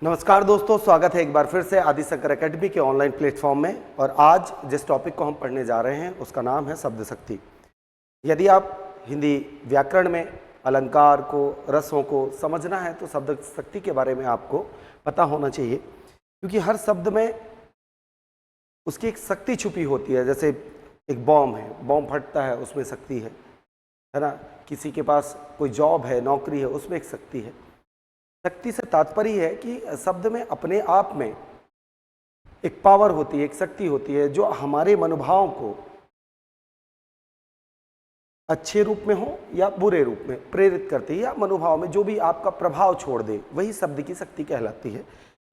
नमस्कार दोस्तों, स्वागत है एक बार फिर से आदिशंकर एकेडमी के ऑनलाइन प्लेटफॉर्म में। और आज जिस टॉपिक को हम पढ़ने जा रहे हैं उसका नाम है शब्द शक्ति। यदि आप हिंदी व्याकरण में अलंकार को, रसों को समझना है तो शब्द शक्ति के बारे में आपको पता होना चाहिए, क्योंकि हर शब्द में उसकी एक शक्ति छुपी होती है। जैसे एक बॉम्ब है, बॉम्ब फटता है, उसमें शक्ति है ना। किसी के पास कोई जॉब है, नौकरी है, उसमें एक शक्ति है। शक्ति से तात्पर्य है कि शब्द में अपने आप में एक पावर होती है, एक शक्ति होती है जो हमारे मनोभाव को अच्छे रूप में हो या बुरे रूप में प्रेरित करती है, या मनोभाव में जो भी आपका प्रभाव छोड़ दे, वही शब्द की शक्ति कहलाती है।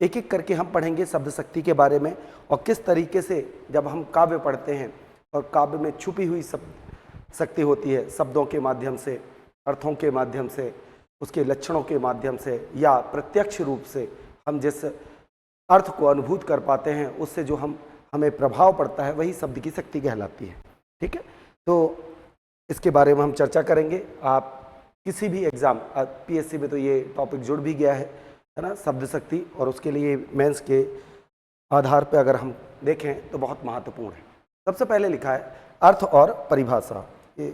एक एक करके हम पढ़ेंगे शब्द शक्ति के बारे में, और किस तरीके से जब हम काव्य पढ़ते हैं और काव्य में छुपी हुई शक्ति होती है, शब्दों के माध्यम से, अर्थों के माध्यम से, उसके लक्षणों के माध्यम से, या प्रत्यक्ष रूप से हम जिस अर्थ को अनुभूत कर पाते हैं, उससे जो हमें प्रभाव पड़ता है, वही शब्द की शक्ति कहलाती है। ठीक है, तो इसके बारे में हम चर्चा करेंगे। आप किसी भी एग्जाम, पीएससी में तो ये टॉपिक जुड़ भी गया है ना, शब्द शक्ति, और उसके लिए मेंस के आधार पर अगर हम देखें तो बहुत महत्वपूर्ण है। सबसे पहले लिखा है अर्थ और परिभाषा। ये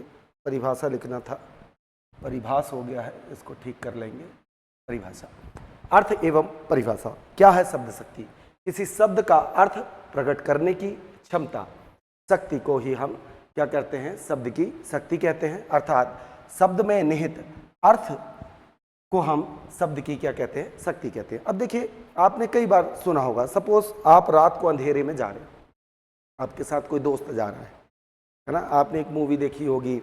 परिभाषा लिखना था, परिभाष हो गया है, इसको ठीक कर लेंगे। परिभाषा, अर्थ एवं परिभाषा। क्या है शब्द शक्ति? किसी शब्द का अर्थ प्रकट करने की क्षमता, शक्ति को ही हम क्या कहते हैं? शब्द की शक्ति कहते हैं। अर्थात शब्द में निहित अर्थ को हम शब्द की क्या कहते हैं? शक्ति कहते हैं। अब देखिए, आपने कई बार सुना होगा, सपोज आप रात को अंधेरे में जा रहे हो, आपके साथ कोई दोस्त जा रहा है ना। आपने एक मूवी देखी होगी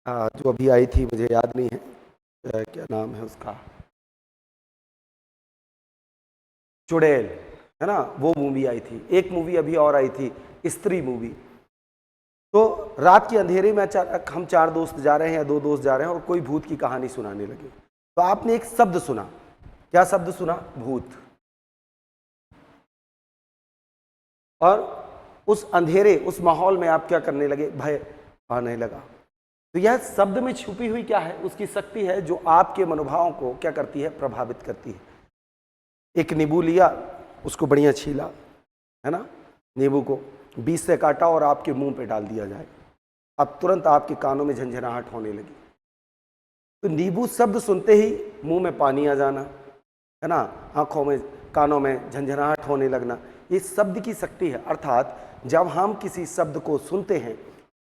जो अभी आई थी, मुझे याद नहीं है क्या नाम है उसका, चुड़ैल, है ना, वो मूवी आई थी। एक मूवी अभी और आई थी, स्त्री मूवी। तो रात के अंधेरे में अचानक हम 4 दोस्त जा रहे हैं या 2 दोस्त जा रहे हैं, और कोई भूत की कहानी सुनाने लगे। तो आपने एक शब्द सुना। क्या शब्द सुना? भूत। और उस अंधेरे, उस माहौल में आप क्या करने लगे? भय आने लगा। तो यह शब्द में छुपी हुई क्या है? उसकी शक्ति है, जो आपके मनोभावों को क्या करती है? प्रभावित करती है। एक नींबू लिया, उसको बढ़िया छीला, है ना, नींबू को बीच से काटा और आपके मुंह पे डाल दिया जाए, अब तुरंत आपके कानों में झंझनाहट होने लगी। तो नींबू शब्द सुनते ही मुंह में पानी आ जाना, है ना, आंखों में, कानों में झंझनाहट होने लगना, ये शब्द की शक्ति है। अर्थात जब हम किसी शब्द को सुनते हैं,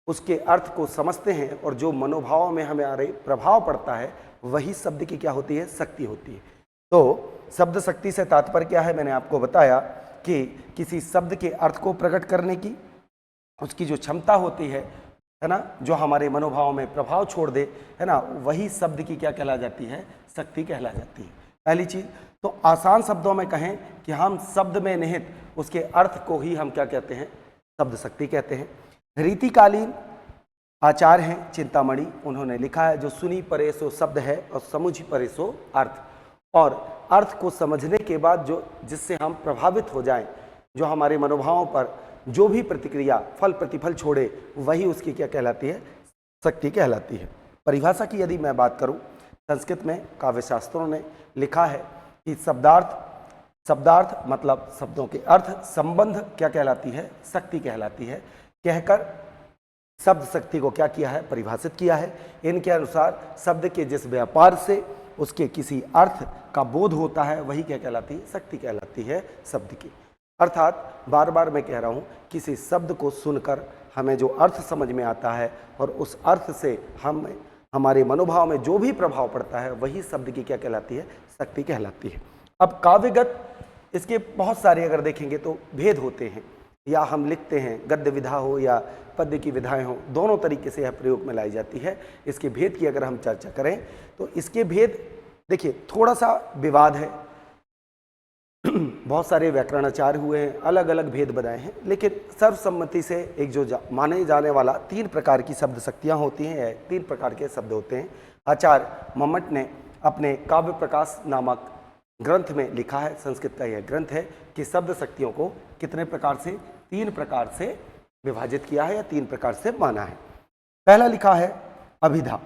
उसके अर्थ को समझते हैं, और जो मनोभाव में हमारे प्रभाव पड़ता है, वही शब्द की क्या होती है? शक्ति होती है। तो शब्द शक्ति से तात्पर्य क्या है? मैंने आपको बताया कि किसी शब्द के अर्थ को प्रकट करने की उसकी जो क्षमता होती है ना, जो हमारे मनोभाव में प्रभाव छोड़ दे, है ना, वही शब्द की क्या कहला जाती है? शक्ति कहला जाती है। पहली चीज तो आसान शब्दों में कहें कि हम शब्द में निहित उसके अर्थ को ही हम क्या कहते हैं? शब्द शक्ति कहते हैं। रीतिकालीन आचार्य हैं चिंतामणि, उन्होंने लिखा है, जो सुनी परे सो शब्द है और समझी परे सो अर्थ। और अर्थ को समझने के बाद जो जिससे हम प्रभावित हो जाएं, जो हमारे मनोभावों पर जो भी प्रतिक्रिया, फल प्रतिफल छोड़े, वही उसकी क्या कहलाती है? शक्ति कहलाती है। परिभाषा की यदि मैं बात करूं, संस्कृत में काव्यशास्त्रों ने लिखा है कि शब्दार्थ मतलब शब्दों के अर्थ, संबंध क्या कहलाती है? शक्ति कहलाती है। कहकर शब्द शक्ति को क्या किया है? परिभाषित किया है। इनके अनुसार शब्द के जिस व्यापार से उसके किसी अर्थ का बोध होता है, वही क्या कहलाती है? शक्ति कहलाती है शब्द की। अर्थात बार बार मैं कह रहा हूँ, किसी शब्द को सुनकर हमें जो अर्थ समझ में आता है, और उस अर्थ से हमारे मनोभाव में जो भी प्रभाव पड़ता है, वही शब्द की क्या कहलाती है? शक्ति कहलाती है। अब काव्यगत इसके बहुत सारे अगर देखेंगे तो भेद होते हैं, या हम लिखते हैं, गद्य विधा हो या पद्य की विधाएं हो, दोनों तरीके से यह प्रयोग में लाई जाती है। इसके भेद की अगर हम चर्चा करें तो इसके भेद देखिए, थोड़ा सा विवाद है, बहुत सारे व्याकरणाचार्य हुए हैं, अलग अलग भेद बनाए हैं, लेकिन सर्वसम्मति से एक जो माने जाने वाला 3 प्रकार की शब्द शक्तियाँ होती हैं, 3 प्रकार के शब्द होते हैं। आचार्य मम्मट ने अपने काव्य प्रकाश नामक ग्रंथ में लिखा है, संस्कृत का यह ग्रंथ है, कि शब्द शक्तियों को कितने प्रकार से? 3 प्रकार से विभाजित किया है, या 3 प्रकार से माना है। पहला लिखा है अभिधा,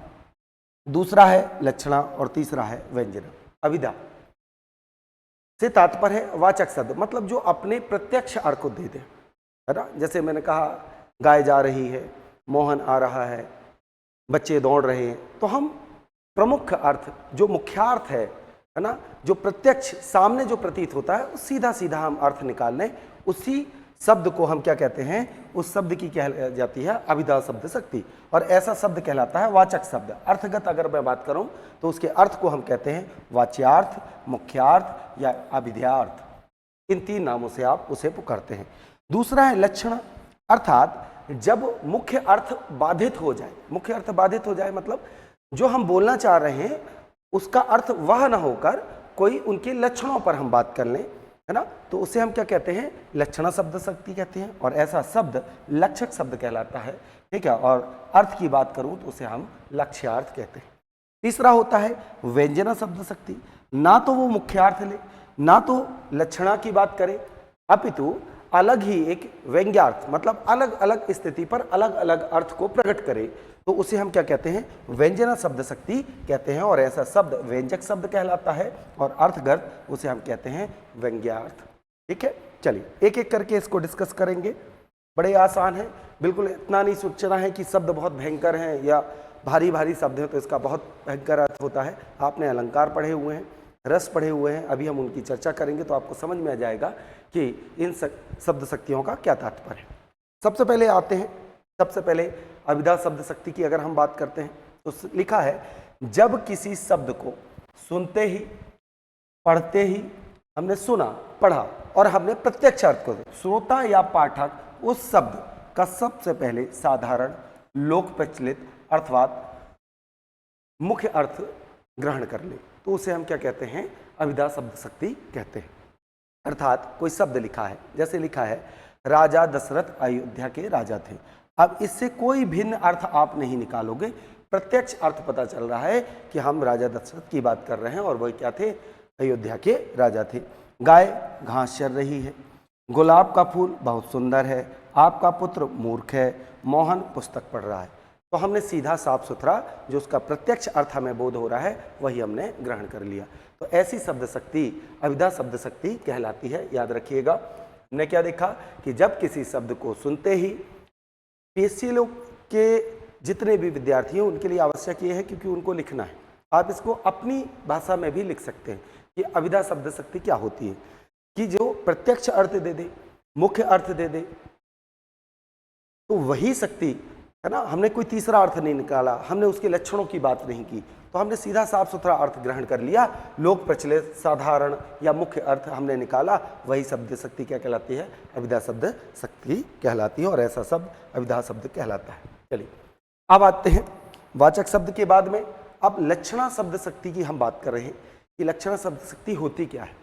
दूसरा है लक्षणा, और तीसरा है व्यंजना। अभिधा से तात्पर्य है वाचक शब्द, मतलब जो अपने प्रत्यक्ष अर्थ को दे दे, है ना। जैसे मैंने कहा गाय जा रही है, मोहन आ रहा है, बच्चे दौड़ रहे हैं, तो हम प्रमुख अर्थ जो मुख्यार्थ है ना, जो प्रत्यक्ष सामने जो प्रतीत होता है उस सीधा सीधा हम अर्थ निकाल लें, उसी शब्द को हम क्या कहते हैं, उस शब्द की कह जाती है अभिधा शब्द शक्ति, और ऐसा शब्द कहलाता है वाचक शब्द। अर्थगत अगर मैं बात करूं तो उसके अर्थ को हम कहते हैं वाच्यार्थ, मुख्यार्थ या अभिध्यार्थ, इन 3 नामों से आप उसे पुकारते हैं। दूसरा है लक्षण, अर्थात जब मुख्य अर्थ बाधित हो जाए, मुख्य अर्थ बाधित हो जाए मतलब जो हम बोलना चाह रहे हैं उसका अर्थ वह न होकर कोई उनके लक्षणों पर हम बात कर लें, है ना, तो उसे हम क्या कहते हैं, लक्षण शब्द शक्ति कहते हैं, और ऐसा शब्द लक्षक शब्द कहलाता है, ठीक है। और अर्थ की बात करूं तो उसे हम लक्ष्यार्थ कहते हैं। तीसरा होता है व्यंजना शब्द शक्ति, ना तो वो मुख्यार्थ ले, ना तो लक्षणा की बात करे, अपितु अलग ही एक व्यंग्यार्थ, मतलब अलग अलग स्थिति पर अलग अलग अर्थ को प्रकट करे, तो उसे हम क्या कहते हैं, व्यंजना शब्द शक्ति कहते हैं, और ऐसा शब्द व्यंजक शब्द कहलाता है, और अर्थगत उसे हम कहते हैं व्यंग्यार्थ, ठीक है। चलिए एक एक करके इसको डिस्कस करेंगे, बड़े आसान है, बिल्कुल इतना नहीं सोचना है कि शब्द बहुत भयंकर हैं या भारी भारी शब्द हैं तो इसका बहुत भयंकर अर्थ होता है। आपने अलंकार पढ़े हुए हैं, रस पढ़े हुए हैं, अभी हम उनकी चर्चा करेंगे तो आपको समझ में आ जाएगा कि इन शब्द शक्तियों का क्या तात्पर्य है। सबसे पहले आते हैं, सबसे पहले अभिधा शब्द शक्ति की अगर हम बात करते हैं तो लिखा है, जब किसी शब्द को सुनते ही, पढ़ते ही, हमने सुना, पढ़ा और हमने प्रत्यक्ष अर्थ को, श्रोता या पाठक उस शब्द का सबसे पहले साधारण, लोक प्रचलित अर्थात मुख्य अर्थ ग्रहण कर ले, तो उसे हम क्या कहते हैं, अभिधा शब्द शक्ति कहते हैं। अर्थात कोई शब्द लिखा है, जैसे लिखा है राजा दशरथ अयोध्या के राजा थे, अब इससे कोई भिन्न अर्थ आप नहीं निकालोगे, प्रत्यक्ष अर्थ पता चल रहा है कि हम राजा दशरथ की बात कर रहे हैं और वह क्या थे, अयोध्या के राजा थे। गाय घास चर रही है, गुलाब का फूल बहुत सुंदर है, आपका पुत्र मूर्ख है, मोहन पुस्तक पढ़ रहा है, तो हमने सीधा साफ सुथरा जो उसका प्रत्यक्ष अर्थ हमें बोध हो रहा है वही हमने ग्रहण कर लिया, तो ऐसी शब्द शक्ति अभिधा शब्द शक्ति कहलाती है। याद रखिएगा, हमने क्या देखा कि जब किसी शब्द को सुनते ही, पीएससी लोग के जितने भी विद्यार्थी हैं उनके लिए आवश्यक ये है क्योंकि उनको लिखना है, आप इसको अपनी भाषा में भी लिख सकते हैं कि अभिधा शब्द शक्ति क्या होती है, कि जो प्रत्यक्ष अर्थ दे दे, मुख्य अर्थ दे दे, तो वही शक्ति है ना। हमने कोई तीसरा अर्थ नहीं निकाला, हमने उसके लक्षणों की बात नहीं की, तो हमने सीधा साफ सुथरा अर्थ ग्रहण कर लिया, लोक प्रचलित साधारण या मुख्य अर्थ हमने निकाला, वही शब्द शक्ति क्या कहलाती है, अभिधा शब्द शक्ति कहलाती है, और ऐसा शब्द अभिधा शब्द कहलाता है। चलिए अब आते हैं वाचक शब्द के बाद में, अब लक्षणा शब्द शक्ति की हम बात कर रहे हैं कि लक्षणा शब्द शक्ति होती क्या है।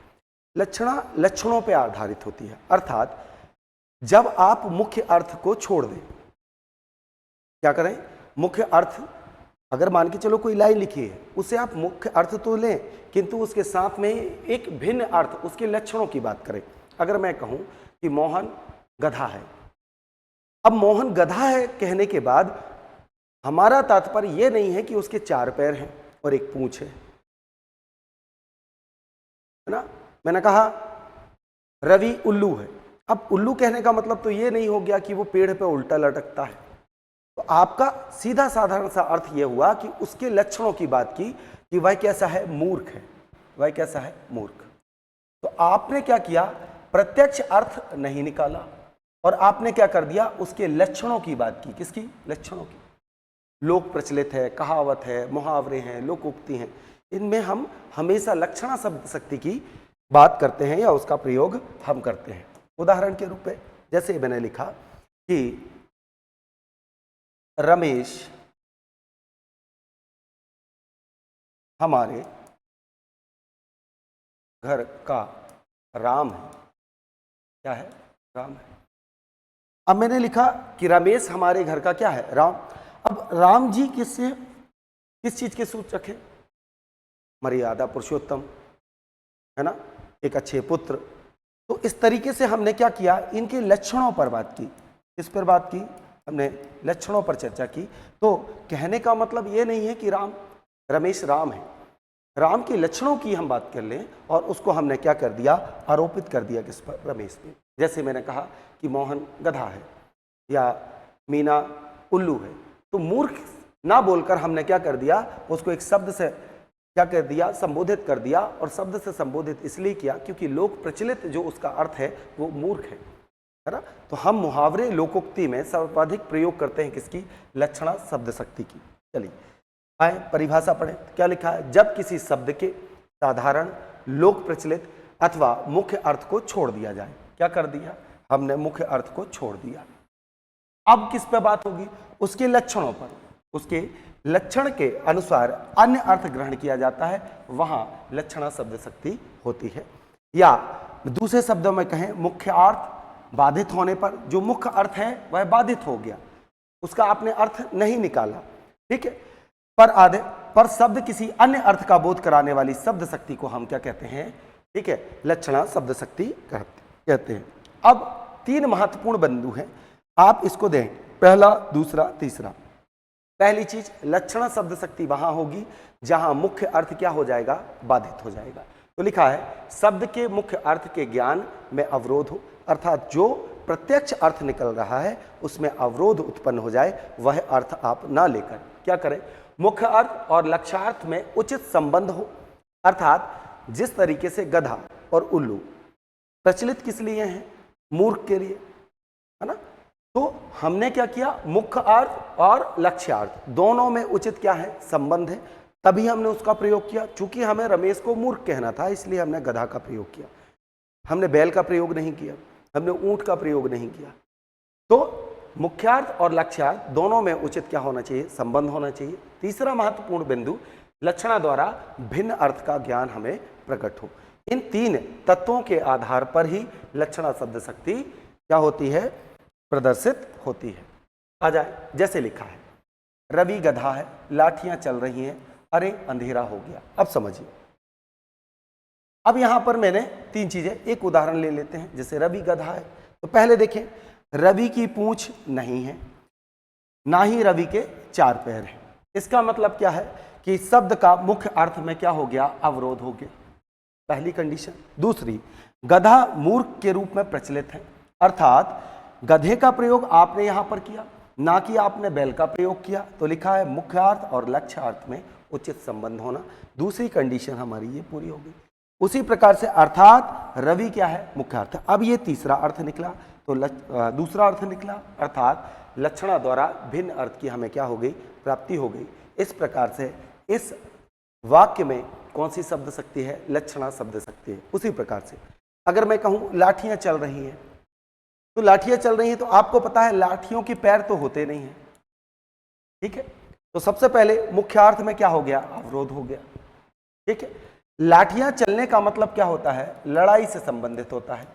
लक्षणा लक्षणों पर आधारित होती है, अर्थात जब आप मुख्य अर्थ को छोड़ दें, क्या करें, मुख्य अर्थ अगर मान के चलो कोई लाइन लिखी है उसे आप मुख्य अर्थ तो लें किंतु उसके साथ में एक भिन्न अर्थ, उसके लक्षणों की बात करें। अगर मैं कहूं कि मोहन गधा है, अब मोहन गधा है कहने के बाद हमारा तात्पर्य यह नहीं है कि उसके 4 पैर हैं और एक पूंछ है ना। मैंने कहा रवि उल्लू है, अब उल्लू कहने का मतलब तो ये नहीं हो गया कि वो पेड़ पे उल्टा लटकता है, तो आपका सीधा साधारण सा अर्थ यह हुआ कि उसके लक्षणों की बात की कि वह कैसा है, मूर्ख है, वह कैसा है, मूर्ख। तो आपने क्या किया, प्रत्यक्ष अर्थ नहीं निकाला और आपने क्या कर दिया, उसके लक्षणों की बात की। किसकी, लक्षणों की। लोक प्रचलित है, कहावत है, मुहावरे हैं, लोकोक्ति हैं, इनमें हम हमेशा लक्षणा शब्द शक्ति की बात करते हैं या उसका प्रयोग हम करते हैं। उदाहरण के रूप में जैसे मैंने लिखा कि रमेश हमारे घर का राम है, क्या है, राम है। अब मैंने लिखा कि रमेश हमारे घर का क्या है, राम। अब राम जी किस चीज के सूचक है, मर्यादा पुरुषोत्तम है ना, एक अच्छे पुत्र। तो इस तरीके से हमने क्या किया, इनके लक्षणों पर बात की। किस पर बात की, हमने लक्षणों पर चर्चा की। तो कहने का मतलब ये नहीं है कि रमेश राम है, राम के लक्षणों की हम बात कर लें और उसको हमने क्या कर दिया, आरोपित कर दिया किस पर, रमेश पे। जैसे मैंने कहा कि मोहन गधा है या मीना उल्लू है, तो मूर्ख ना बोलकर हमने क्या कर दिया, उसको एक शब्द से क्या कर दिया, संबोधित कर दिया। और शब्द से संबोधित इसलिए किया क्योंकि लोक प्रचलित जो उसका अर्थ है वो मूर्ख है ना। तो हम मुहावरे लोकोक्ति में सर्वाधिक प्रयोग करते हैं किसकी, लक्षणा शब्द शक्ति की। चलिए आए परिभाषा पढ़ें, क्या लिखा है, जब किसी शब्द के साधारण लोक प्रचलित अथवा मुख्य अर्थ को छोड़ दिया जाए। क्या कर दिया हमने, मुख्य अर्थ को छोड़ दिया। अब किस पे बात होगी, उसके लक्षणों पर, उसके लक्षण के अनुसार अन्य अर्थ ग्रहण किया जाता है, वहां लक्षणा शब्द शक्ति होती है। या दूसरे शब्दों में कहें, मुख्य अर्थ बाधित होने पर जो मुख्य अर्थ है वह बाधित हो गया, उसका आपने अर्थ नहीं निकाला, ठीक है, पर शब्द किसी अन्य अर्थ का बोध कराने वाली शब्द शक्ति को हम क्या कहते हैं, ठीक है, लक्षणा शब्द शक्ति कहते हैं। अब 3 महत्वपूर्ण बिंदु हैं, आप इसको दें, पहला, दूसरा, तीसरा। पहली चीज, लक्षणा शब्द शक्ति वहां होगी जहां मुख्य अर्थ क्या हो जाएगा, बाधित हो जाएगा। तो लिखा है, शब्द के मुख्य अर्थ के ज्ञान में अवरोध हो, अर्थात जो प्रत्यक्ष अर्थ निकल रहा है उसमें अवरोध उत्पन्न हो जाए, वह अर्थ आप ना लेकर क्या करें, मुख्य अर्थ और लक्ष्यार्थ में उचित संबंध हो। अर्थात जिस तरीके से गधा और उल्लू प्रचलित किस लिए हैं, मूर्ख के लिए, है ना। तो हमने क्या किया, मुख्य अर्थ और लक्ष्यार्थ दोनों में उचित क्या है, संबंध है, तभी हमने उसका प्रयोग किया। चूंकि हमें रमेश को मूर्ख कहना था इसलिए हमने गधा का प्रयोग किया, हमने बैल का प्रयोग नहीं किया, हमने ऊंट का प्रयोग नहीं किया। तो मुख्यार्थ और लक्ष्यार्थ दोनों में उचित क्या होना चाहिए, संबंध होना चाहिए। तीसरा महत्वपूर्ण बिंदु, लक्षणा द्वारा भिन्न अर्थ का ज्ञान हमें प्रकट हो। इन 3 तत्वों के आधार पर ही लक्षणा शब्द शक्ति क्या होती है, प्रदर्शित होती है। आ जाए, जैसे लिखा है, रवि गधा है, लाठियां चल रही हैं, अरे अंधेरा हो गया। अब समझिए, अब यहां पर मैंने 3 चीजें, एक उदाहरण ले लेते हैं। जैसे रवि गधा है, तो पहले देखें, रवि की पूंछ नहीं है, ना ही रवि के 4 पैर हैं। इसका मतलब क्या है कि शब्द का मुख्य अर्थ में क्या हो गया, अवरोध हो गया, पहली कंडीशन। दूसरी, गधा मूर्ख के रूप में प्रचलित है, अर्थात गधे का प्रयोग आपने यहां पर किया, ना कि आपने बैल का प्रयोग किया। तो लिखा है, मुख्य अर्थ और लक्ष्य अर्थ में उचित संबंध होना। दूसरी कंडीशन हमारी ये पूरी हो गई। उसी प्रकार से अर्थात रवि क्या है, मुख्य अर्थ। अब ये तीसरा अर्थ निकला, तो दूसरा अर्थ निकला, अर्थात लक्षणा द्वारा भिन्न अर्थ की हमें क्या हो गई, प्राप्ति हो गई। इस प्रकार से इस वाक्य में कौन सी शब्द शक्ति है, लक्षणा शब्द शक्ति है। उसी प्रकार से अगर मैं कहूं लाठियां चल रही हैं, तो लाठियां चल रही हैं, तो आपको पता है लाठियों के पैर तो होते नहीं हैं, ठीक है। तो सबसे पहले मुख्य अर्थ में क्या हो गया, अवरोध हो गया, ठीक है। लाठियां चलने का मतलब क्या होता है, लड़ाई से संबंधित होता है,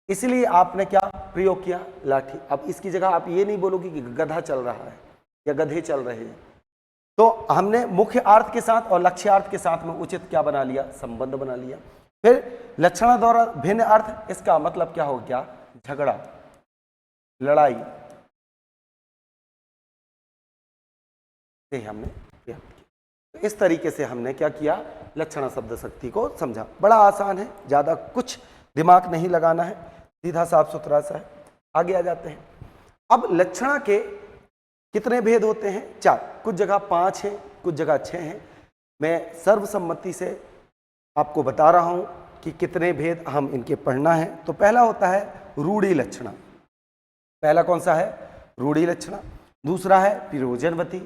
इसलिए आपने क्या प्रयोग किया, लाठी। अब इसकी जगह आप ये नहीं बोलोगे कि गधा चल रहा है या गधे चल रहे हैं। तो हमने मुख्य अर्थ के साथ और लक्ष्यार्थ के साथ में उचित क्या बना लिया, संबंध बना लिया। फिर लक्षणा द्वारा भिन्न अर्थ, इसका मतलब क्या हो गया, झगड़ा, लड़ाई से हमने किया। तो इस तरीके से हमने क्या किया, लक्षणा शब्द शक्ति को समझा। बड़ा आसान है, ज्यादा कुछ दिमाग नहीं लगाना है, सीधा साफ सुथरा सा है। आगे आ जाते हैं। अब लक्षणा के कितने भेद होते हैं, 4, कुछ जगह 5 है, कुछ जगह 6 हैं। मैं सर्वसम्मति से आपको बता रहा हूं कि कितने भेद हम इनके पढ़ना है। तो पहला होता है रूढ़ि लक्षणा। पहला कौन सा है, रूढ़ि लक्षणा। दूसरा है प्रयोजनवती,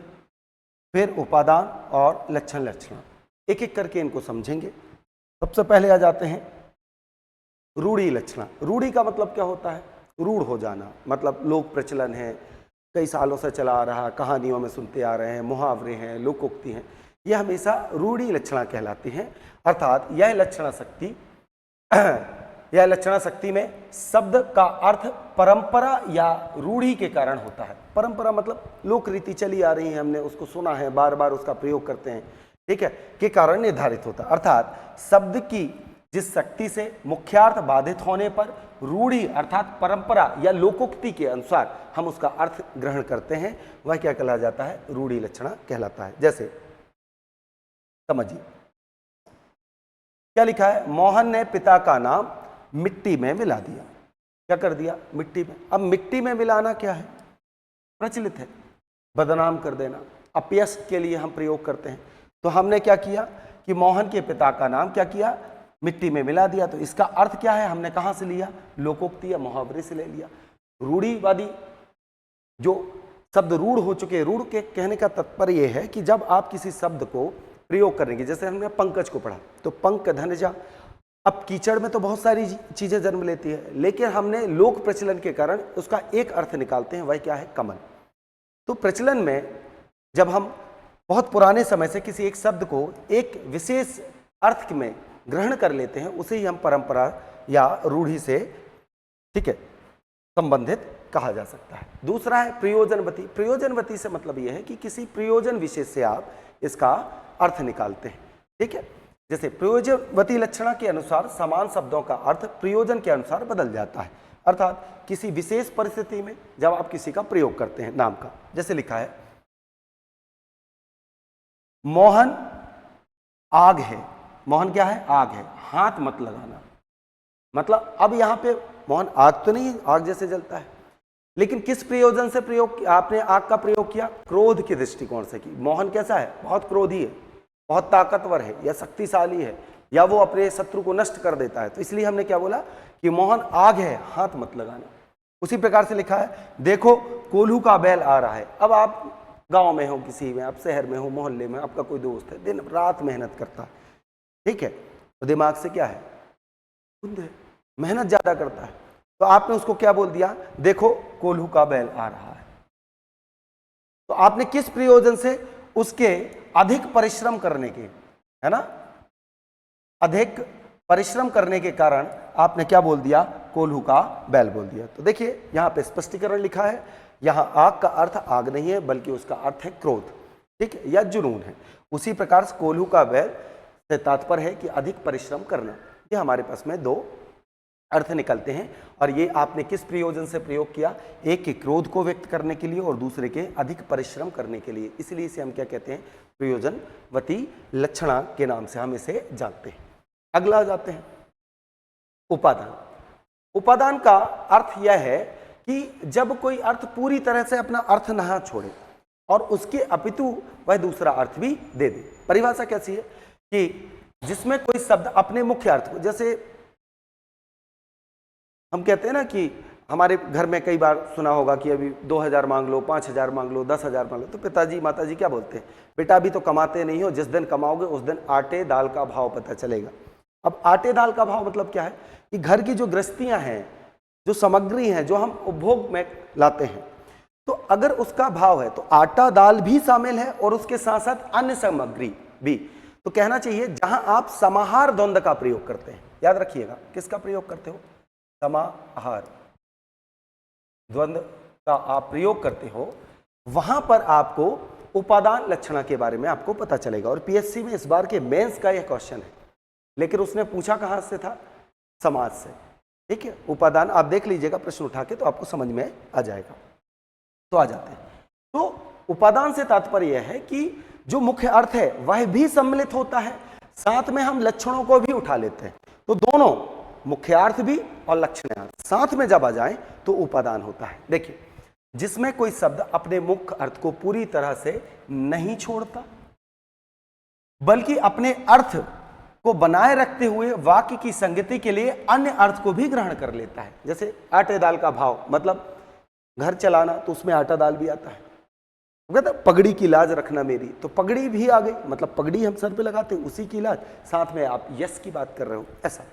फिर उपादान और लक्षण लक्षणा। एक एक करके इनको समझेंगे। सबसे पहले आ जाते हैं रूढ़ि लक्षणा। रूढ़ि का मतलब क्या होता है, रूढ़ हो जाना, मतलब लोक प्रचलन है, कई सालों से चला आ रहा, कहानियों में सुनते आ रहे हैं, मुहावरे हैं, लोकोक्ति हैं, यह हमेशा रूढ़ि लक्षणा कहलाती हैं। अर्थात यह लक्षणा शक्ति में शब्द का अर्थ परंपरा या रूढ़ि के कारण होता है। परंपरा मतलब लोक रीति चली आ रही है, हमने उसको सुना है, बार बार उसका प्रयोग करते हैं, ठीक है, के कारण निर्धारित होता है। अर्थात शब्द की जिस शक्ति से मुख्यार्थ बाधित होने पर रूढ़ि अर्थात परंपरा या लोकोक्ति के अनुसार हम उसका अर्थ ग्रहण करते हैं, वह क्या कहला जाता है, रूढ़ि लक्षणा कहलाता है। जैसे समझिए, क्या लिखा है, मोहन ने पिता का नाम मिट्टी में मिला दिया। क्या कर दिया, मिट्टी में। अब मिट्टी में मिलाना क्या है, प्रचलित है, बदनाम कर देना, अपयश के लिए हम प्रयोग करते हैं। तो हमने क्या किया कि मोहन के पिता का नाम क्या किया, मिट्टी में मिला दिया। तो इसका अर्थ क्या है, हमने कहां से लिया, लोकोक्ति या मुहावरे से ले लिया। रूढ़िवादी जो शब्द रूढ़ हो चुके, रूढ़ के कहने का तात्पर्य यह है कि जब आप किसी शब्द को प्रयोग करेंगे, जैसे हमने पंकज को पढ़ा तो पंक धनजा, अब कीचड़ में तो बहुत सारी चीजें जन्म लेती है, लेकिन हमने लोक प्रचलन के कारण उसका एक अर्थ निकालते हैं, वह क्या है, कमल। तो प्रचलन में जब हम बहुत पुराने समय से किसी एक शब्द को एक विशेष अर्थ में ग्रहण कर लेते हैं, उसे ही हम परंपरा या रूढ़ी से, ठीक है, संबंधित कहा जा सकता है। दूसरा है प्रयोजनवती। प्रयोजनवती से मतलब यह है कि किसी प्रयोजन विशेष से आप इसका अर्थ निकालते हैं, ठीक है। जैसे प्रयोजनवती लक्षणा के अनुसार समान शब्दों का अर्थ प्रयोजन के अनुसार बदल जाता है, अर्थात किसी विशेष परिस्थिति में जब आप किसी का प्रयोग करते हैं नाम का, जैसे लिखा है मोहन आग है। मोहन क्या है, आग है, हाथ मत लगाना। मतलब अब यहां पे मोहन आग तो नहीं, आग जैसे जलता है, लेकिन किस प्रयोजन से प्रयोग, आपने आग का प्रयोग किया, क्रोध के दृष्टिकोण से की। मोहन कैसा है, बहुत क्रोधी है, बहुत ताकतवर है या शक्तिशाली है, या वो अपने शत्रु को नष्ट कर देता है, तो इसलिए हमने क्या बोला कि मोहन आग है, हाथ मत लगाना। उसी प्रकार से लिखा है देखो कोल्हू का बैल आ रहा है। अब आप गांव में हो, किसी में, आप शहर में हो, मोहल्ले में, आपका कोई दोस्त है, दिन रात मेहनत करता है, ठीक है, तो दिमाग से क्या है, कुंद है, मेहनत ज्यादा करता है, तो आपने उसको क्या बोल दिया, देखो कोल्हू का बैल आ रहा है। तो आपने किस प्रयोजन से, उसके अधिक परिश्रम करने के, है ना, अधिक परिश्रम करने के कारण आपने क्या बोल दिया, कोल्हू का बैल बोल दिया। तो देखिए यहां पे स्पष्टीकरण लिखा है, यहां आग का अर्थ आग नहीं है, बल्कि उसका अर्थ है क्रोध, ठीक है, या जुनून है। उसी प्रकार से कोल्हू का बैल से तात्पर्य है कि अधिक परिश्रम करना। ये हमारे पास में दो अर्थ निकलते हैं, और ये आपने किस प्रयोजन से प्रयोग किया, एक के क्रोध को व्यक्त करने के लिए और दूसरे के अधिक परिश्रम करने के लिए, इसलिए इसे हम क्या कहते हैं, प्रयोजनवती लक्षणा के नाम से हम इसे जानते हैं। अगला जाते हैं उपादान। उपादान का अर्थ यह है कि जब कोई अर्थ पूरी तरह से अपना अर्थ ना छोड़े और उसके अपितु वह दूसरा अर्थ भी दे दे। परिभाषा कैसी है कि जिसमें कोई शब्द अपने मुख्य अर्थ को, जैसे हम कहते हैं ना कि हमारे घर में कई बार सुना होगा कि अभी 2000 मांग लो, 5000 मांग लो, 10,000 मांग लो, तो पिताजी माताजी क्या बोलते हैं, बेटा अभी तो कमाते नहीं हो, जिस दिन कमाओगे उस दिन आटे दाल का भाव पता चलेगा। अब आटे दाल का भाव मतलब क्या है कि घर की जो गृहस्थियां हैं, जो सामग्री हैं, जो हम उपभोग में लाते हैं, तो अगर उसका भाव है तो आटा दाल भी शामिल है और उसके साथ साथ अन्य सामग्री भी। तो कहना चाहिए जहां आप समाहार द्वंद्व का प्रयोग करते हैं, याद रखिएगा किसका प्रयोग करते हो, समाहार द्वंद्व का आप प्रयोग करते हो, वहां पर आपको उपादान लक्षणा के बारे में आपको पता चलेगा। और पीएससी में इस बार के मेंस का यह क्वेश्चन है, लेकिन उसने पूछा कहां से था, समाज से, ठीक है। उपादान आप देख लीजिएगा प्रश्न उठा के, तो आपको समझ में आ जाएगा। तो आ जाते हैं, तो उपादान से तात्पर्य यह है कि जो मुख्य अर्थ है वह भी सम्मिलित होता है, साथ में हम लक्षणों को भी उठा लेते हैं। तो दोनों मुख्यार्थ भी और लक्षणार्थ साथ में जब आ जाए तो उपादान होता है। देखिए जिसमें कोई शब्द अपने मुख्य अर्थ को पूरी तरह से नहीं छोड़ता, बल्कि अपने अर्थ को बनाए रखते हुए वाक्य की संगति के लिए अन्य अर्थ को भी ग्रहण कर लेता है। जैसे आटे दाल का भाव, मतलब घर चलाना, तो उसमें आटा दाल भी आता है। कहता पगड़ी की लाज रखना मेरी, तो पगड़ी भी आ गई, मतलब पगड़ी हम सर पे लगाते हैं, उसी की लाज, साथ में आप यश की बात कर रहे हो, ऐसा,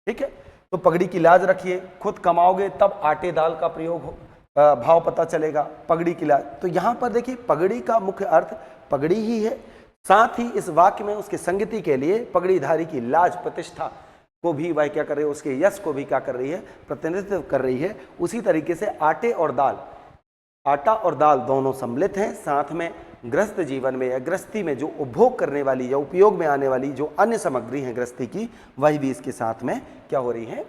ठीक है। तो पगड़ी की लाज रखिए, खुद कमाओगे तब आटे दाल का प्रयोग हो, भाव पता चलेगा, पगड़ी की लाज। तो यहां पर देखिए पगड़ी का मुख्य अर्थ पगड़ी ही है, साथ ही इस वाक्य में उसके संगति के लिए पगड़ीधारी की लाज प्रतिष्ठा को भी वह क्या कर रही है, उसके यश को भी क्या कर रही है, प्रतिनिधित्व कर रही है। उसी तरीके से आटे और दाल, आटा और दाल दोनों सम्मिलित हैं, साथ में गृहस्थ जीवन में या गृहस्थी में जो उपभोग करने वाली या उपयोग में आने वाली जो अन्य सामग्री है गृहस्थी की, वही भी इसके साथ में क्या हो रही है,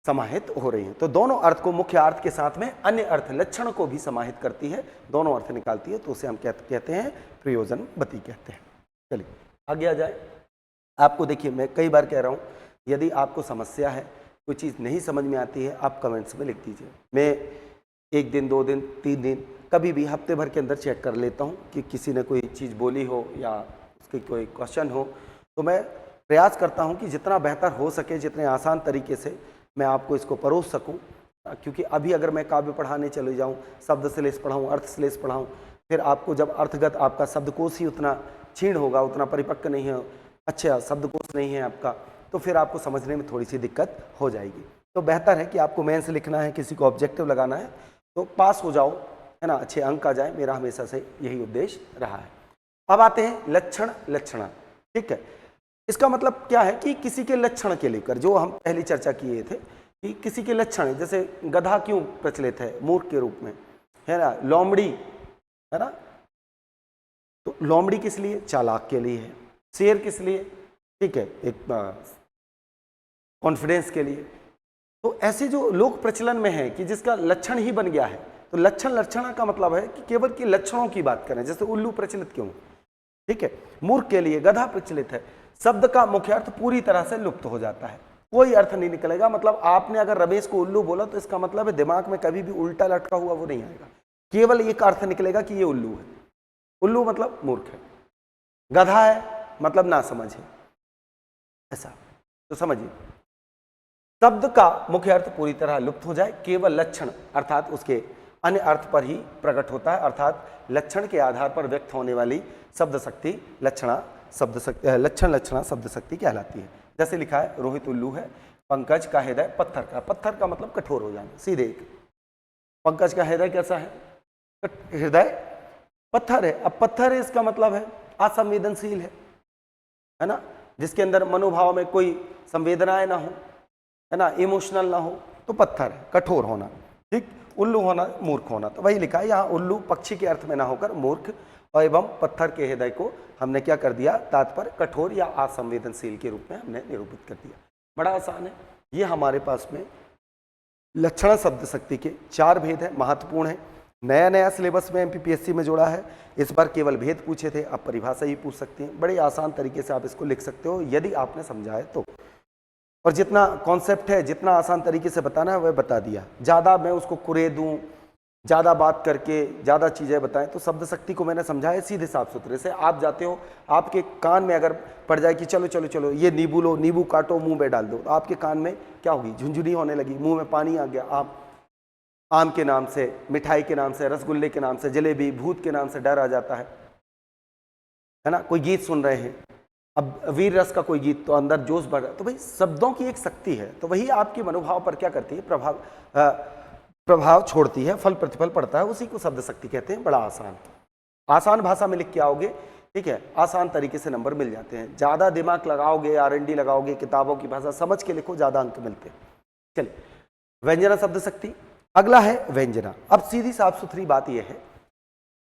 समाहित हो रही है। तो दोनों अर्थ को मुख्य अर्थ के साथ में अन्य अर्थ लक्षण को भी समाहित करती है, दोनों अर्थ निकालती है, तो उसे हम कहते हैं प्रयोजनवती कहते हैं। चलिए आगे आ जाए। आपको देखिए, मैं कई बार कह रहा हूँ, यदि आपको समस्या है, कोई चीज़ नहीं समझ में आती है, आप कमेंट्स में लिख दीजिए। मैं 1 दिन, 2 दिन, 3 दिन, कभी भी हफ्ते भर के अंदर चेक कर लेता हूँ कि किसी ने कोई चीज़ बोली हो या उसकी कोई क्वेश्चन हो, तो मैं प्रयास करता हूँ कि जितना बेहतर हो सके, जितने आसान तरीके से मैं आपको इसको परोस सकूँ। क्योंकि अभी अगर मैं काव्य पढ़ाने चले जाऊँ, शब्द श्लेष पढ़ाऊँ, अर्थ श्लेष पढ़ाऊँ, फिर आपको जब अर्थगत आपका शब्दकोश ही उतना क्षीण होगा, उतना परिपक्व नहीं है, अच्छा शब्दकोश नहीं है आपका, तो फिर आपको समझने में थोड़ी सी दिक्कत हो जाएगी। तो बेहतर है कि आपको मेंस लिखना है, किसी को ऑब्जेक्टिव लगाना है, तो पास हो जाओ, है ना, अच्छे अंक आ जाए, मेरा हमेशा से यही उद्देश्य रहा है। अब आते हैं लक्षण लक्षणा। ठीक है, इसका मतलब क्या है कि किसी के लक्षण के लेकर, जो हम पहली चर्चा किए थे कि किसी के लक्षण, जैसे गधा क्यों प्रचलित है मूर्ख के रूप में, है ना, लोमड़ी, है ना, तो लोमड़ी किस लिए? चालाक के लिए है। शेर किस लिए? ठीक है, एक कॉन्फिडेंस के लिए। तो ऐसे जो लोक प्रचलन में है कि जिसका लक्षण ही बन गया है, तो लक्षण लक्षणा का मतलब है कि केवल के लक्षणों की बात करें। जैसे उल्लू प्रचलित क्यों? ठीक है, मूर्ख के लिए गधा प्रचलित है। शब्द का मुख्य अर्थ पूरी तरह से लुप्त हो जाता है, कोई अर्थ नहीं निकलेगा। मतलब आपने अगर रमेश को उल्लू बोला तो इसका मतलब है दिमाग में कभी भी उल्टा लटका हुआ वो नहीं आएगा, केवल एक अर्थ निकलेगा कि ये उल्लू है। उल्लू मतलब मूर्ख है, गधा है मतलब ना समझ है, ऐसा। तो समझिए, शब्द का मुख्य अर्थ पूरी तरह लुप्त हो जाए, केवल लक्षण अर्थात उसके अन्य अर्थ पर ही प्रकट होता है, अर्थात लक्षण के आधार पर व्यक्त होने वाली शब्द शक्ति लक्षणा शब्द शक्ति, लक्षण लक्षणा शब्द शक्ति कहलाती है। जैसे लिखा है, रोहित उल्लू है, पंकज का हृदय पत्थर का। पत्थर का मतलब कठोर हो जाना, सीधे एक। पंकज का हृदय कैसा है? हृदय पत्थर है। अब पत्थर है, इसका मतलब है असंवेदनशील है ना, जिसके अंदर मनोभाव में कोई संवेदनाएं ना हो, है ना, इमोशनल ना हो, तो पत्थर है, कठोर होना। ठीक, उल्लू होना मूर्ख होना, तो वही लिखा है यहाँ, उल्लू पक्षी के अर्थ में ना होकर मूर्ख और एवं पत्थर के हृदय को हमने क्या कर दिया, तात्पर्य कठोर या असंवेदनशील के रूप में हमने निरूपित कर दिया। बड़ा आसान है। ये हमारे पास में लक्षण शब्द शक्ति के 4 भेद है, महत्वपूर्ण है। नया नया सिलेबस में एमपीपीएससी में जोड़ा है। इस बार केवल भेद पूछे थे, आप परिभाषा ही पूछ सकते हैं। बड़े आसान तरीके से आप इसको लिख सकते हो यदि आपने समझा है तो। और जितना कॉन्सेप्ट है, जितना आसान तरीके से बताना है वह बता दिया। ज़्यादा मैं उसको कुरे दूँ, ज़्यादा बात करके ज़्यादा चीज़ें बताएं, तो शब्द शक्ति को मैंने समझाया सीधे साफ सुथरे से। आप जाते हो, आपके कान में अगर पड़ जाए कि चलो चलो चलो ये नींबू लो, नींबू काटो, मुंह में डाल दो, तो आपके कान में क्या होगी? झुंझुनी होने लगी, मुंह में पानी आ गया। आप आम के नाम से, मिठाई के नाम से, रसगुल्ले के नाम से, जलेबी, भूत के नाम से डर आ जाता है ना। कोई गीत सुन रहे हैं, अब वीर रस का कोई गीत, तो अंदर जोश बढ़ रहा है। तो भाई शब्दों की एक शक्ति है, तो वही आपके मनोभाव पर क्या करती है? प्रभाव छोड़ती है, फल प्रतिफल पड़ता है, उसी को शब्द शक्ति कहते हैं। बड़ा आसान, आसान भाषा में लिख के आओगे, ठीक है, आसान तरीके से नंबर मिल जाते हैं। ज़्यादा दिमाग लगाओगे, R&D लगाओगे, किताबों की भाषा समझ के लिखो, ज़्यादा अंक मिलते हैं। चलिए, व्यंजना शब्द शक्ति अगला है व्यंजना। अब सीधी साफ सुथरी बात यह है,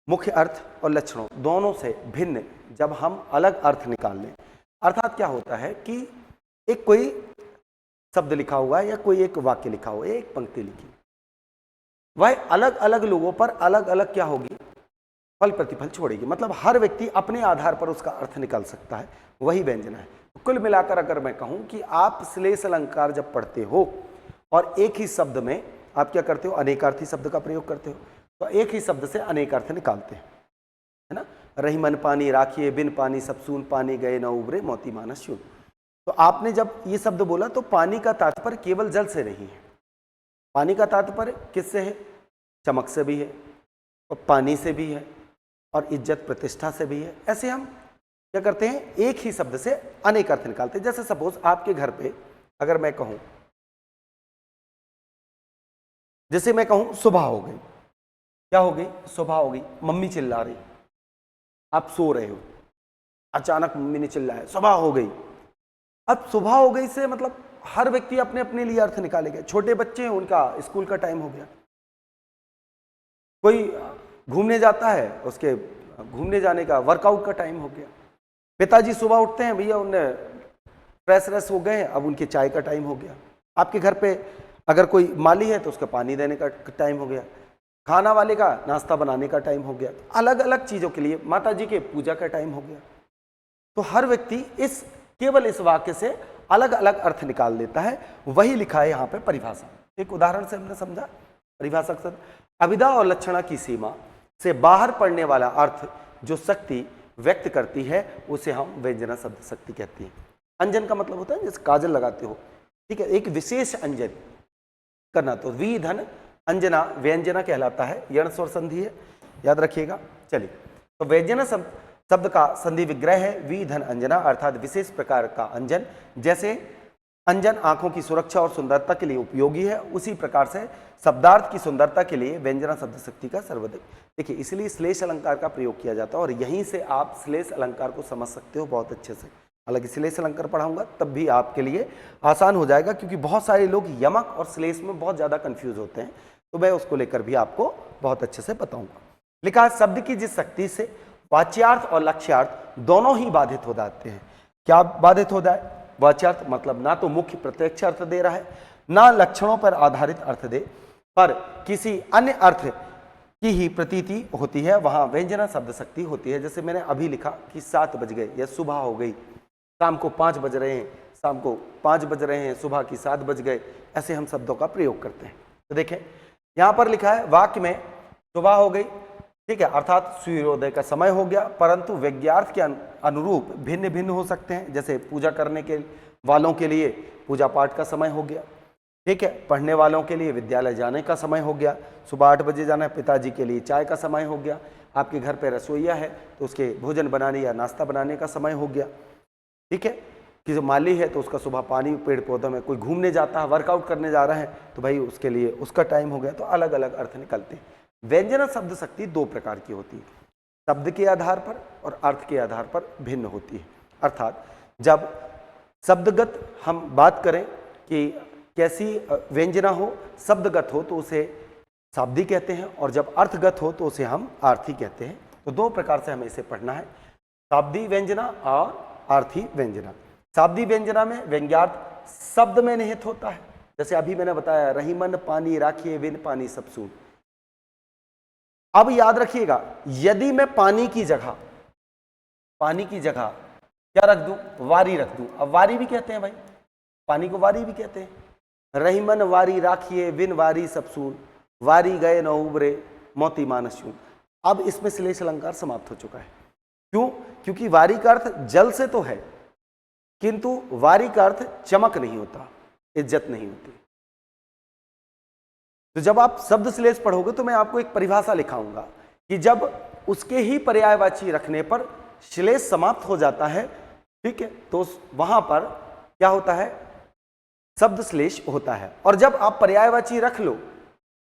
मुख्य अर्थ और लक्षणों दोनों से भिन्न जब हम अलग अर्थ निकाल लें, अर्थात क्या होता है कि एक कोई शब्द लिखा हुआ है या कोई एक वाक्य लिखा हुआ है, एक पंक्ति लिखी, वह अलग अलग लोगों पर अलग अलग क्या होगी? फल प्रतिफल छोड़ेगी। मतलब हर व्यक्ति अपने आधार पर उसका अर्थ निकाल सकता है, वही व्यंजना है। कुल मिलाकर अगर मैं कहूं कि आप श्लेष अलंकार जब पढ़ते हो और एक ही शब्द में आप क्या करते हो? अनेकार्थी शब्द का प्रयोग करते हो, तो एक ही शब्द से अनेक अर्थ निकालते हैं, है ना। रही मन पानी राखिए, बिन पानी सब सून, पानी गए न उबरे, मोती मानस शून। तो आपने जब ये शब्द बोला तो पानी का तात्पर्य केवल जल से नहीं है, पानी का तात्पर्य किससे है? चमक से भी है, और पानी से भी है, और इज्जत प्रतिष्ठा से भी है। ऐसे हम क्या करते हैं? एक ही शब्द से अनेक अर्थ निकालते हैं। जैसे सपोज आपके घर पे अगर मैं कहूं, जैसे मैं कहूं सुबह हो गई, क्या हो गई? सुबह हो गई, मम्मी चिल्ला रही, आप सो रहे हो, अचानक मम्मी ने चिल्लाया, सुबह हो गई। अब सुबह हो गई से मतलब हर व्यक्ति अपने अपने लिए अर्थ निकालेगा। छोटे बच्चे हैं, उनका स्कूल का टाइम हो गया, कोई घूमने जाता है, उसके घूमने जाने का वर्कआउट का टाइम हो गया। पिताजी सुबह उठते हैं, भैया उन्हें फ्रेश रेस हो गए हैं, अब उनके चाय का टाइम हो गया। आपके घर पे अगर कोई माली है तो उसका पानी देने का टाइम हो गया, खाना वाले का नाश्ता बनाने का टाइम हो गया। अलग अलग चीज़ों के लिए, माता जी के पूजा का टाइम हो गया। तो हर व्यक्ति इस केवल इस वाक्य से अलग अलग अर्थ निकाल देता है। वही लिखा है यहाँ पे परिभाषा। एक उदाहरण से हमने समझा परिभाषा का शब्द, अभिधा और लक्षणा की सीमा से बाहर पड़ने वाला अर्थ जो शक्ति व्यक्त करती है उसे हम व्यंजना शब्द शक्ति कहते हैं। अंजन का मतलब होता है जैसे काजल लगाते हो, ठीक है, एक विशेष अंजन करना, तो वी धन अंजना व्यंजना कहलाता है, यण स्वर संधि है, याद रखिएगा। चलिए, तो व्यंजना शब्द का संधि विग्रह है वी धन अंजना, अर्थात विशेष प्रकार का अंजन। जैसे अंजन आंखों की सुरक्षा और सुंदरता के लिए उपयोगी है, उसी प्रकार से शब्दार्थ की सुंदरता के लिए व्यंजना शब्द शक्ति का सर्वाधिक। देखिए, इसलिए श्लेष अलंकार का प्रयोग किया जाता है और यहीं से आप श्लेष अलंकार को समझ सकते हो बहुत अच्छे से। हालांकि श्लेष अलंकार पढ़ाऊंगा तब भी आपके लिए आसान हो जाएगा, क्योंकि बहुत सारे लोग यमक और श्लेष में बहुत ज्यादा कंफ्यूज होते हैं, तो मैं उसको लेकर भी आपको बहुत अच्छे से बताऊंगा। लिखा है, शब्द की जिस शक्ति से वाच्यार्थ और लक्ष्यार्थ दोनों ही बाधित हो जाते हैं। क्या बाधित हो जाए? वाच्यार्थ मतलब ना तो मुख्य प्रत्यक्ष अर्थ दे रहा है, ना लक्षणों पर आधारित अर्थ दे, पर किसी अन्य अर्थ की ही प्रतीति होती है, वहां व्यंजना शब्द शक्ति होती है। जैसे मैंने अभी लिखा कि 7 बज गए या सुबह हो गई, शाम को 5 बज रहे हैं, शाम को 5 बज रहे हैं, सुबह की 7 बज गए, ऐसे हम शब्दों का प्रयोग करते हैं। तो देखें यहां पर लिखा है वाक्य में सुबह हो गई, ठीक है, अर्थात सूर्योदय का समय हो गया, परंतु व्यज्ञार्थ के अनुरूप भिन्न भिन्न हो सकते हैं। जैसे पूजा करने के वालों के लिए पूजा पाठ का समय हो गया, ठीक है, पढ़ने वालों के लिए विद्यालय जाने का समय हो गया, सुबह 8 बजे जाना है, पिताजी के लिए चाय का समय हो गया, आपके घर पे रसोईया है तो उसके भोजन बनाने या नाश्ता बनाने का समय हो गया, ठीक है, कि जो माली है तो उसका सुबह पानी पेड़ पौधों में, कोई घूमने जाता है, वर्कआउट करने जा रहा है तो भाई उसके लिए उसका टाइम हो गया। तो अलग अलग अर्थ निकलते हैं। व्यंजना शब्द शक्ति 2 प्रकार की होती है, शब्द के आधार पर और अर्थ के आधार पर भिन्न होती है। अर्थात जब शब्दगत हम बात करें कि कैसी व्यंजना हो, शब्दगत हो तो उसे शाब्दी कहते हैं, और जब अर्थगत हो तो उसे हम आर्थी कहते हैं। तो 2 प्रकार से हमें इसे पढ़ना है, शाब्दी व्यंजना और आर्थी व्यंजना। शाब्दी व्यंजना में व्यंग्यार्थ शब्द में निहित होता है, जैसे अभी मैंने बताया रहीमन पानी राखिए बिन पानी सब सून। अब याद रखिएगा, यदि मैं पानी की जगह क्या रख दूं? वारी रख दूं। अब वारी भी कहते हैं भाई, पानी को वारी भी कहते हैं। रहीमन वारी राखिए बिन वारी सब सून, वारी गए न उबरे मोती मानसून। अब इसमें श्लेष अलंकार समाप्त हो चुका है। क्यों? क्योंकि वारी का अर्थ जल से तो है, किंतु वारी का अर्थ चमक नहीं होता, इज्जत नहीं होती। तो जब आप शब्द श्लेष पढ़ोगे तो मैं आपको एक परिभाषा लिखाऊंगा कि जब उसके ही पर्यायवाची रखने पर श्लेष समाप्त हो जाता है, ठीक है, तो वहां पर क्या होता है? शब्द श्लेष होता है। और जब आप पर्यायवाची रख लो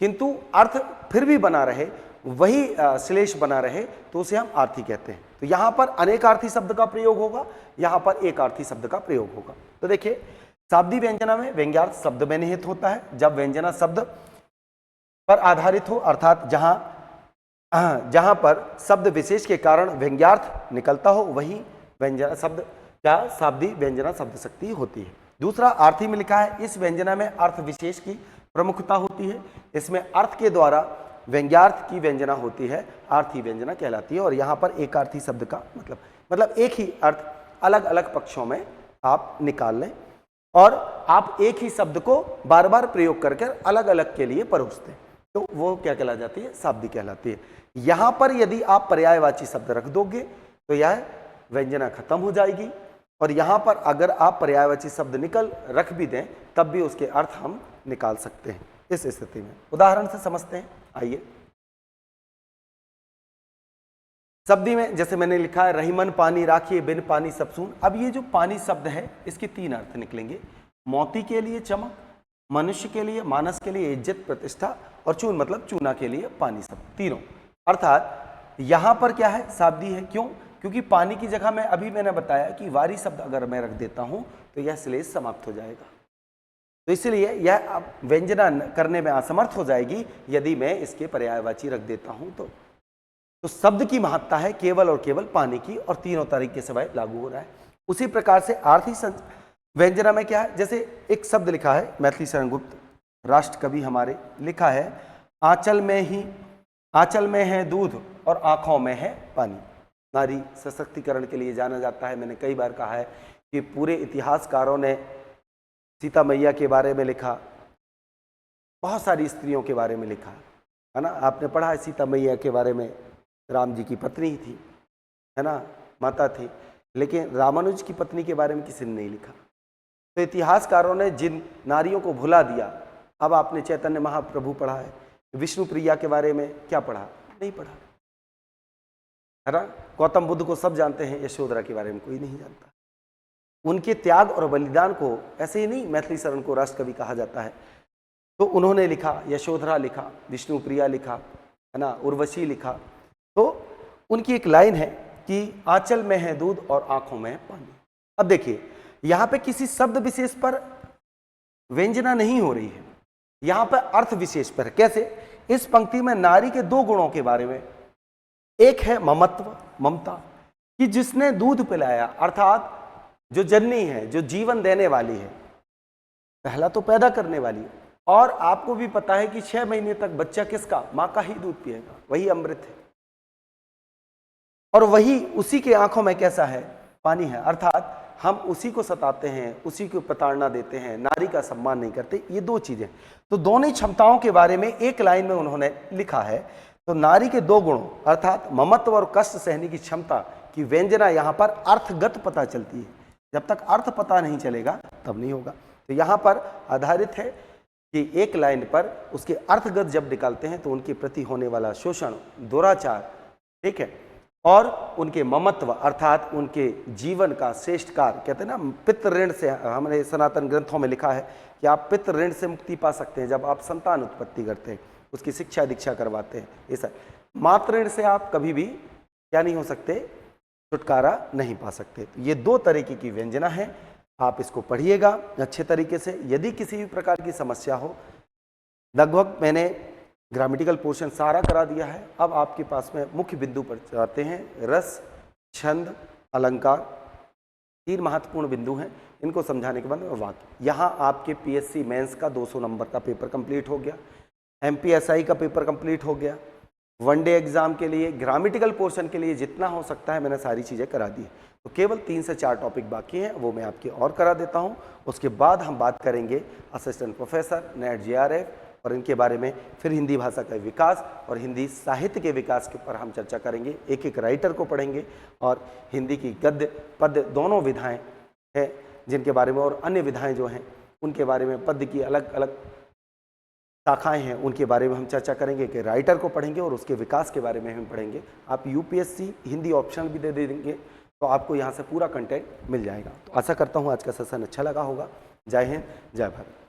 किंतु अर्थ फिर भी बना रहे, वही श्लेष बना रहे, तो उसे हम आर्थी कहते हैं। तो यहां पर अनेकार्थी शब्द का प्रयोग होगा, यहां पर एक अर्थी शब्द का प्रयोग होगा। तो देखिए, शाब्दी व्यंजना में व्यंग्यार्थ शब्द में निहित होता है। जब व्यंजना शब्द पर आधारित हो, अर्थात जहां पर शब्द विशेष के कारण व्यंग्यार्थ निकलता हो, वही व्यंजना शब्द क्या शाब्दी व्यंजना शब्द शक्ति होती है। दूसरा, आर्थी में लिखा है इस व्यंजना में अर्थ विशेष की प्रमुखता होती है। इसमें अर्थ के द्वारा व्यंग्यार्थ की व्यंजना होती है, आर्थी व्यंजना कहलाती है। और यहाँ पर एक अर्थी शब्द का मतलब एक ही अर्थ अलग अलग पक्षों में आप निकाल लें, और आप एक ही शब्द को बार बार प्रयोग करके अलग अलग के लिए परोसते हैं, तो वो क्या कहला जाती है? शाब्दी कहलाती है। यहां पर यदि आप पर्यायवाची शब्द रख दोगे तो यह व्यंजना खत्म हो जाएगी, और यहां पर अगर आप पर्यायवाची शब्द रख भी दें तब भी उसके अर्थ हम निकाल सकते हैं। इस स्थिति में उदाहरण से समझते हैं, आइए। शब्दी में जैसे मैंने लिखा है रहीमन पानी राखिए बिन पानी सब सून। अब ये जो पानी शब्द है इसके 3 अर्थ निकलेंगे। मोती के लिए चमक, मनुष्य के लिए, मानस के लिए इज्जत प्रतिष्ठा, और चून मतलब चूना के लिए पानी शब्द, तीनों। अर्थात यहां पर क्या है? शाब्दी है। क्यों? क्योंकि पानी की जगह में अभी मैंने बताया कि वारी शब्द अगर मैं रख देता हूं तो यह श्लेष समाप्त हो जाएगा, तो इसलिए यह अब व्यंजना करने में असमर्थ हो जाएगी यदि मैं इसके पर्यायवाची रख देता हूं तो शब्द की महत्ता है केवल और केवल पानी की, और तीनों तरीके से वह लागू हो रहा है। उसी प्रकार से आर्थी व्यंजना में क्या है? जैसे एक शब्द लिखा है मैथिली शरण गुप्त राष्ट्र कवि हमारे, लिखा है आंचल में है दूध और आंखों में है पानी। नारी सशक्तिकरण के लिए जाना जाता है। मैंने कई बार कहा है कि पूरे इतिहासकारों ने सीता मैया के बारे में लिखा, बहुत सारी स्त्रियों के बारे में लिखा है ना। आपने पढ़ा है सीता मैया के बारे में, राम जी की पत्नी थी, है ना, माता थी, लेकिन रामानुज की पत्नी के बारे में किसी ने नहीं लिखा। तो इतिहासकारों ने जिन नारियों को भुला दिया, अब आपने चैतन्य महाप्रभु पढ़ा है, विष्णु प्रिया के बारे में क्या पढ़ा? नहीं पढ़ा, है ना। गौतम बुद्ध को सब जानते हैं, यशोधरा के बारे में कोई नहीं जानता। उनके त्याग और बलिदान को ऐसे ही नहीं मैथिली शरण को राष्ट्र कवि कहा जाता है, तो उन्होंने लिखा, यशोधरा लिखा, विष्णु प्रिया लिखा, है ना, उर्वशी लिखा। तो उनकी एक लाइन है कि आंचल में है दूध और आंखों में है पानी। अब देखिए यहाँ पे किसी शब्द विशेष पर व्यंजना नहीं हो रही है, यहाँ पर अर्थ विशेष पर। कैसे? इस पंक्ति में नारी के दो गुणों के बारे में, एक है ममत्व, ममता, कि जिसने दूध पिलाया, अर्थात जो जननी है, जो जीवन देने वाली है, पहला तो पैदा करने वाली है, और आपको भी पता है कि 6 महीने तक बच्चा किसका? मां का ही दूध पिएगा, वही अमृत है, और वही उसी के आंखों में कैसा है? पानी है। अर्थात हम उसी को सताते हैं, उसी को प्रताड़ना देते हैं, नारी का सम्मान नहीं करते। ये दो चीजें, तो दोनों क्षमताओं के बारे में एक लाइन में उन्होंने लिखा है। तो नारी के दो गुणों अर्थात ममत्व और कष्ट सहने की क्षमता की व्यंजना यहाँ पर अर्थगत पता चलती है। जब तक अर्थ पता नहीं चलेगा तब नहीं होगा। तो यहाँ पर आधारित है कि एक लाइन पर उसके अर्थगत जब निकालते हैं तो उनके प्रति होने वाला शोषण, दुराचार, ठीक है, और उनके ममत्व अर्थात उनके जीवन का श्रेष्ठ कार्य, कहते हैं ना, पितृ ऋण से, हमारे सनातन ग्रंथों में लिखा है कि आप पितृ ऋण से मुक्ति पा सकते हैं जब आप संतान उत्पत्ति करते हैं, उसकी शिक्षा दीक्षा करवाते हैं। ऐसा मातृ ऋण से आप कभी भी क्या नहीं हो सकते? छुटकारा नहीं पा सकते। तो ये दो तरीके की व्यंजना है, आप इसको पढ़िएगा अच्छे तरीके से। यदि किसी भी प्रकार की समस्या हो, लगभग मैंने ग्रामेटिकल पोर्शन सारा करा दिया है। अब आपके पास में मुख्य बिंदु पर जाते हैं। रस, छंद, अलंकार, 3 महत्वपूर्ण बिंदु हैं। इनको समझाने के बाद वाक्य। यहाँ आपके पीएससी मेंस का 200 नंबर का पेपर कंप्लीट हो गया, एमपीएसआई का पेपर कंप्लीट हो गया। वनडे एग्जाम के लिए ग्रामेटिकल पोर्शन के लिए जितना हो सकता है मैंने सारी चीज़ें करा दी। तो केवल 3 से 4 टॉपिक बाकी हैं, वो मैं आपकी और करा देता हूँ। उसके बाद हम बात करेंगे असिस्टेंट प्रोफेसर, नेट जीआरएफ और इनके बारे में, फिर हिंदी भाषा का विकास और हिंदी साहित्य के विकास के ऊपर हम चर्चा करेंगे। एक एक राइटर को पढ़ेंगे और हिंदी की गद्य पद्य दोनों विधाएं हैं जिनके बारे में, और अन्य विधाएं जो हैं उनके बारे में, पद्य की अलग अलग शाखाएं हैं उनके बारे में हम चर्चा करेंगे। कि राइटर को पढ़ेंगे और उसके विकास के बारे में हम पढ़ेंगे। आप यूपीएससी हिंदी ऑप्शनल भी दे देंगे तो आपको यहाँ से पूरा कंटेंट मिल जाएगा। तो आशा करता हूँ आज का सेशन अच्छा लगा होगा। जय हिंद, जय भारत।